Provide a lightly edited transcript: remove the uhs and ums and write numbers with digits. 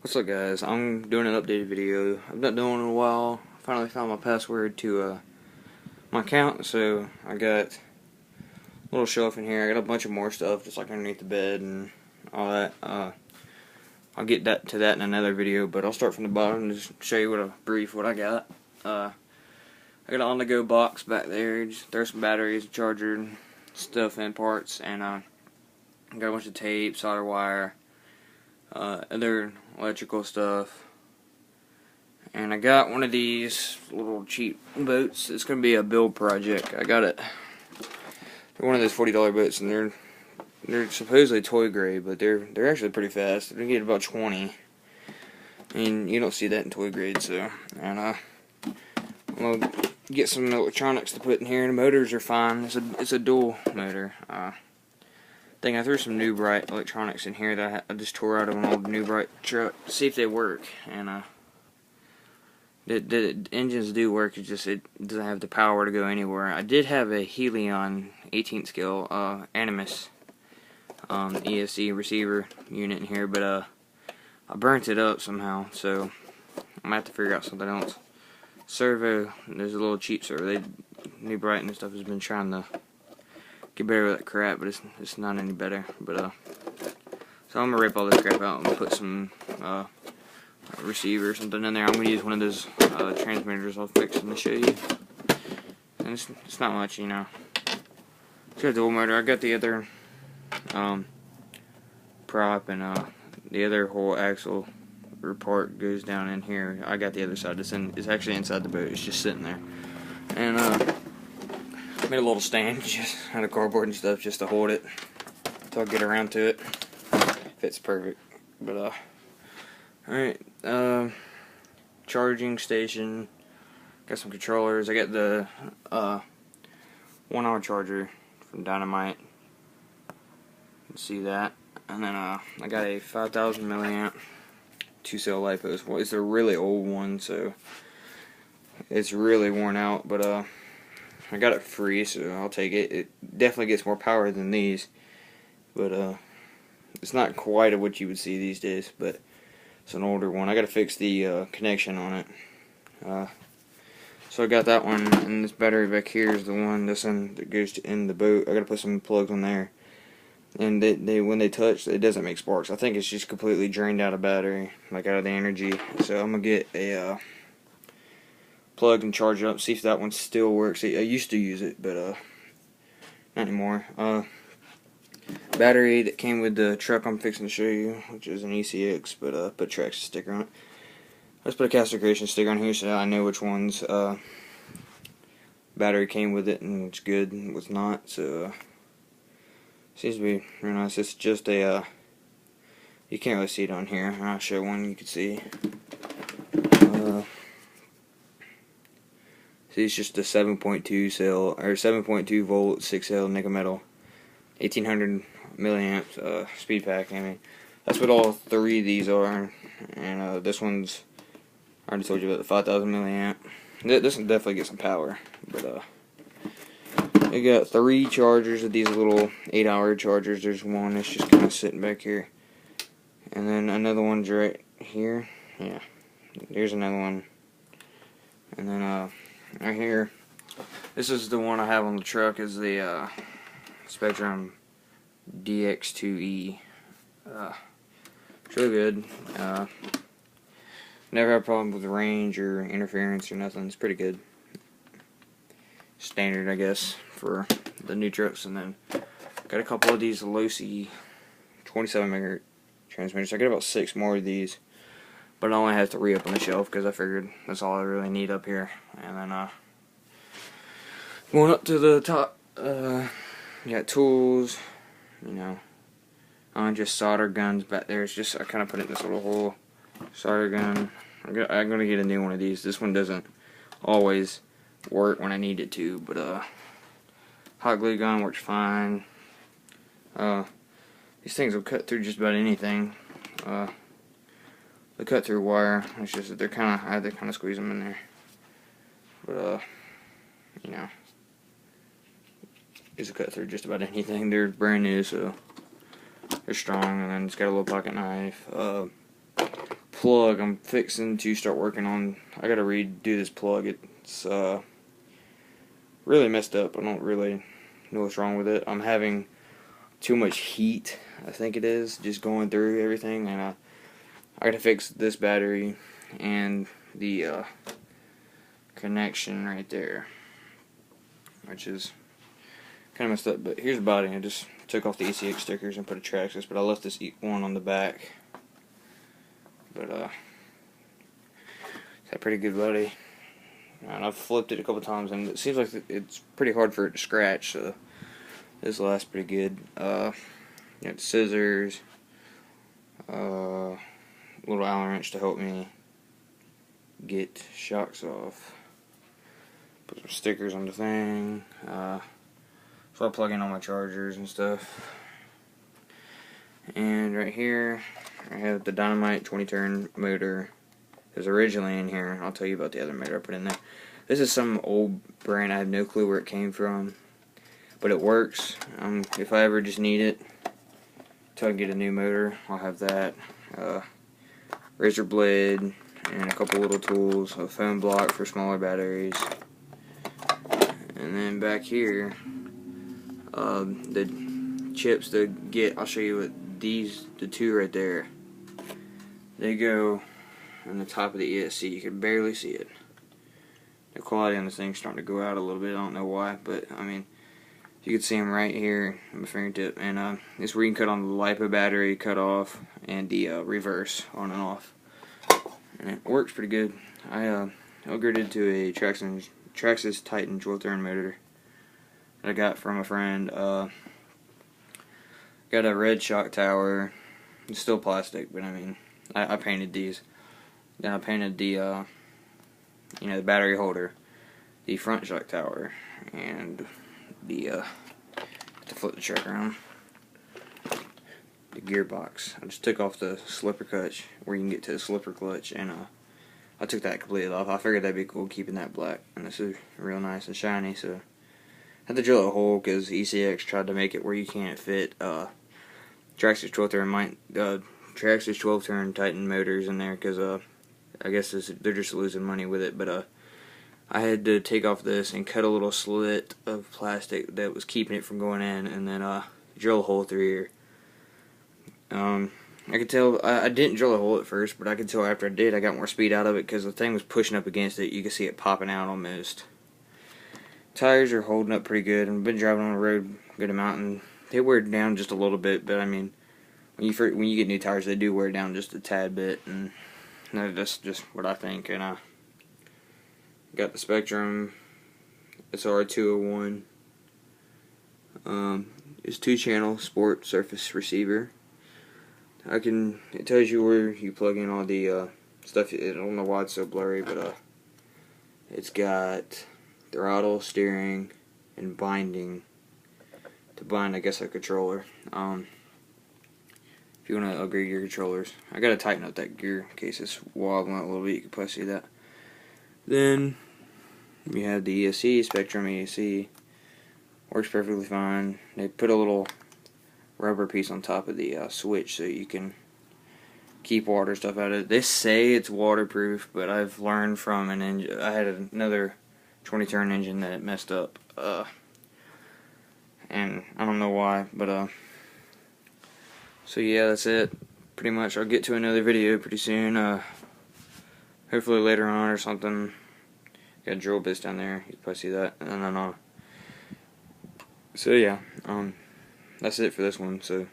What's up, guys? I'm doing an updated video. I've not done one in a while. Finally found my password to my account, so I got a little shelf in here. I got a bunch of more stuff just like underneath the bed and all that. I'll get to that in another video, but I'll start from the bottom and just show you what I got. I got an on-the-go box back there. Just throw some batteries, charger, and stuff in parts, and I got a bunch of tape, solder wire, other electrical stuff, and I got one of these little cheap boats. It's gonna be a build project. I got it. They're one of those $40 boats, and they're supposedly toy grade, but they're actually pretty fast. They get about 20, and you don't see that in toy grade. So, and I'm gonna get some electronics to put in here. The motors are fine. It's a dual motor. I threw some New Bright electronics in here that I just tore out of an old New Bright truck to see if they work, and the engines do work. It's just it doesn't have the power to go anywhere. I did have a Helion 18th scale Animus ESC receiver unit in here, but I burnt it up somehow, so I'm gonna have to figure out something else. Servo, there's a little cheap servo. New Bright and stuff has been trying to get better with that crap, but it's not any better. But so I'm gonna rip all this crap out and put some receiver or something in there. I'm gonna use one of those transmitters I'll fix and show you. And it's not much, you know. It's got a dual motor. I got the other prop, and the other whole axle or part goes down in here. I got the other side. It's actually inside the boat. It's just sitting there. And made a little stand just out of cardboard and stuff just to hold it until I get around to it. Fits perfect. But alright, charging station. Got some controllers. I got the 1-hour charger from Dynamite. You can see that. And then I got a 5,000 milliamp 2-cell LiPo. Well, it's a really old one, so it's really worn out, but I got it free, so I'll take it. It definitely gets more power than these, but it's not quite what you would see these days, but it's an older one. I got to fix the connection on it. So I got that one, and this battery back here is this one that goes in the boat. I got to put some plugs on there, and when they touch, it doesn't make sparks. I think it's just completely drained out of battery, like out of the energy. So I'm gonna get a plug and charge it up, see if that one still works. I used to use it, but not anymore. Battery that came with the truck I'm fixing to show you, which is an ECX, but put Traxxas sticker on it. Let's put a Caster Creation sticker on here so I know which ones battery came with it and what's good and what's not. So seems to be really nice. It's just a you can't really see it on here. I'll show one you can see. See, it's just a 7.2 cell or 7.2 volt 6L nickel metal 1800 milliamps speed pack. I mean, that's what all three of these are, and this one's, I already told you about the 5,000 milliamp. This one definitely gets some power, but we got 3 chargers of these little 8-hour chargers. There's one that's just kind of sitting back here, and then another one's right here. Yeah, there's another one, and then right here, this is the one I have on the truck, is the Spektrum DX2E. It's really good. Never had a problem with range or interference or nothing. It's pretty good. Standard, I guess, for the new trucks. And then got a couple of these Losi 27 megahertz transmitters. I got about 6 more of these, but I only have 3 up on the shelf because I figured that's all I really need up here. And then going up to the top, you got tools, you know, just solder guns back there. It's just, I kind of put it in this little hole. Solder gun. I'm gonna get a new one of these. This one doesn't always work when I need it to, but hot glue gun works fine. These things will cut through just about anything. The cut through wire, it's just that I had to kind of squeeze them in there, but you know, these will cut through just about anything. They're brand new, so they're strong. And then it's got a little pocket knife, plug I'm fixing to start working on. I gotta redo this plug. It's really messed up. I don't really know what's wrong with it. I'm having too much heat, I think it is, just going through everything, and I gotta fix this battery and the connection right there, which is kind of messed up. But here's the body. I just took off the ECX stickers and put a Traxxas, but I left this one on the back. But it's a pretty good body, and I've flipped it a couple times, and it seems like it's pretty hard for it to scratch. So this lasts pretty good. Got scissors, little Allen wrench to help me get shocks off. Put some stickers on the thing. So I plug in all my chargers and stuff. And right here, I have the Dynamite 20-turn motor. It was originally in here. I'll tell you about the other motor I put in there. This is some old brand. I have no clue where it came from, but it works. If I ever just need it till I get a new motor, I'll have that. Razor blade and a couple little tools. A phone block for smaller batteries. And then back here, the chips to get. I'll show you what these, the two right there. They go on the top of the ESC. You can barely see it. The quality on this thing's starting to go out a little bit. I don't know why, but I mean, you can see them right here on my fingertip. And this where you can cut on the LiPo battery, cut off, and the reverse on and off. And it works pretty good. I upgraded to a Traxxas Titan 12-turn motor that I got from a friend. Got a red shock tower. It's still plastic, but I mean, I painted these. Then I painted the the battery holder, the front shock tower, and the to flip the truck around, the gearbox. I just took off the slipper clutch where you can get to the slipper clutch, and I took that completely off. I figured that'd be cool keeping that black, and this is real nice and shiny. So I had to drill a hole because ECX tried to make it where you can't fit Traxxas 12-turn Titan motors in there, because I guess they're just losing money with it. But I had to take off this and cut a little slit of plastic that was keeping it from going in, and then drill a hole through here. I could tell, I didn't drill a hole at first, but I could tell after I did I got more speed out of it because the thing was pushing up against it. You could see it popping out almost. Tires are holding up pretty good. I've been driving on the road a good amount, and they wear down just a little bit, but I mean, when you get new tires, they do wear down just a tad bit, and that's just what I think. And I got the Spectrum SR201. It's 2-channel sport surface receiver. It tells you where you plug in all the stuff. I don't know why it's so blurry, but it's got throttle, steering, and binding to bind, I guess, a controller. If you want to upgrade your controllers, I gotta tighten up that gear in case it's wobbling a little bit. You can probably see that. Then you have the ESC, Spectrum ESC. Works perfectly fine. They put a little rubber piece on top of the switch so you can keep water stuff out of it. They say it's waterproof, but I've learned from an engine. I had another 20-turn engine that it messed up, and I don't know why, but so yeah, that's it. Pretty much, I'll get to another video pretty soon. Hopefully later on or something. Got drill bits down there. You can probably see that, and then so yeah, that's it for this one. So.